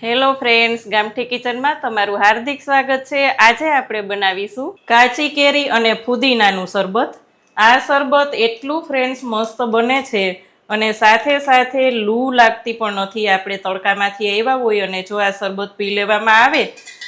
Hello friends, ગામઠી કિચનમાં તમારું હાર્દિક સ્વાગત છે। આજે આપણે બનાવીશું કાચી કેરી અને ફુદીનાનું શરબત। આ શરબત એટલું ફ્રેન્ડ્સ મસ્ત બને છે અને સાથે સાથે લૂ લાગતી પણ નથી। આપણે તડકામાંથી આવ્યા હોય અને જો આ શરબત પી લેવામાં આવે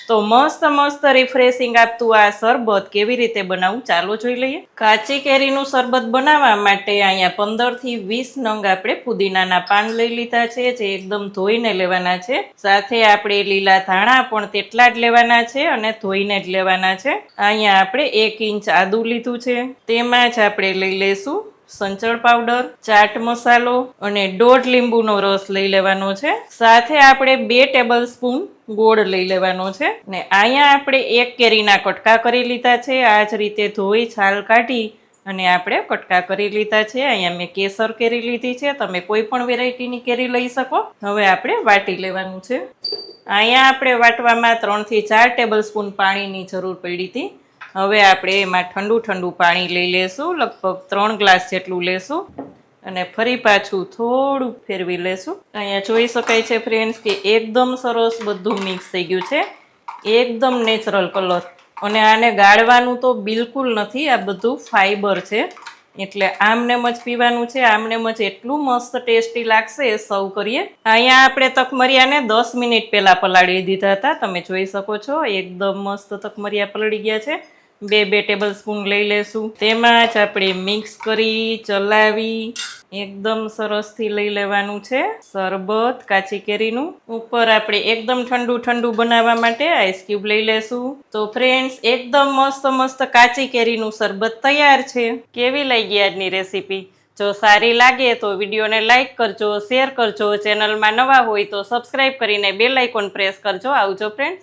તો મસ્ત રિફ્રેશિંગ આપતું આ શરબત કેવી રીતે બનાવવું ચાલો જોઈ લઈએ। કાચી કેરીનું શરબત બનાવવા માટે અહીંયા 15 થી 20 નંગ આપણે ફુદીનાના પાન લઈ લીધા છે, જે એકદમ ધોઈને લેવાના છે। સાથે આપણે લીલા ધાણા પણ તેટલા જ લેવાના છે અને ધોઈને જ લેવાના છે। અહીંયા આપણે 1 ઇંચ આદુ લીધું છે, તેમાં જ આપણે લઈ લેશું સંચળ પાવડર, ચાટ મસાલો અને 1.5 લીંબુનો રસ લઈ લેવાનો છે। સાથે આપણે 2 ટેબલ સ્પૂન ગોળ લઈ લેવાનો છે ને અહીંયા આપણે 1 કેરીના કટકા કરી લીધા છે। આ જ રીતે ધોઈ છાલ કાઢી અને આપણે કટકા કરી લીધા છે। અહીંયા મેં કેસર કેરી લીધી છે, તમે કોઈ પણ વેરાયટીની કેરી લઈ શકો। હવે આપણે વાટી લેવાનું છે। અહીંયા આપણે વાટવામાં 3 થી 4 ટેબલ સ્પૂન પાણીની જરૂર પડી હતી। હવે આપણે એમાં ઠંડુ પાણી લઈ લેશું, લગભગ 3 ગ્લાસ જેટલું લેશું અને ફરી પાછું થોડું ફેરવી લેશું। અહીંયા જોઈ શકાય છે ફ્રેન્ડ્સ કે એકદમ સરસ બધું મિક્સ થઈ ગયું છે, એકદમ નેચરલ કલર। અને આને ગાળવાનું તો બિલકુલ નથી, આ બધું ફાઈબર છે એટલે આમનેમ જ પીવાનું છે। આમનેમ જ એટલું મસ્ત ટેસ્ટી લાગશે। સર્વ કરીએ। અહીંયા આપણે તકમરિયાને 10 મિનિટ પહેલા પલાળી દીધા હતા, તમે જોઈ શકો છો એકદમ મસ્ત તકમરિયા પલળી ગયા છે। 2 ટેબલ સ્પૂન લઈ લેશું, તેમાં જ આપણે મિક્સ કરી ચલાવી એકદમ સરસથી લઈ લેવાનું છે શરબત કાચી કેરીનું। ઉપર આપણે એકદમ ઠંડુ બનાવવા માટે આઈસ ક્યુબ લઈ લેશું। તો ફ્રેન્ડ્સ એકદમ મસ્ત કાચી કેરીનું શરબત તૈયાર છે। કેવી લાગી આજની રેસીપી? જો સારી લાગે તો વિડીયોને લાઈક કરજો, શેર કરજો, ચેનલમાં નવા હોય તો સબસ્ક્રાઈબ કરીને બેલ આઇકોન પ્રેસ કરજો। આવજો ફ્રેન્ડ્સ।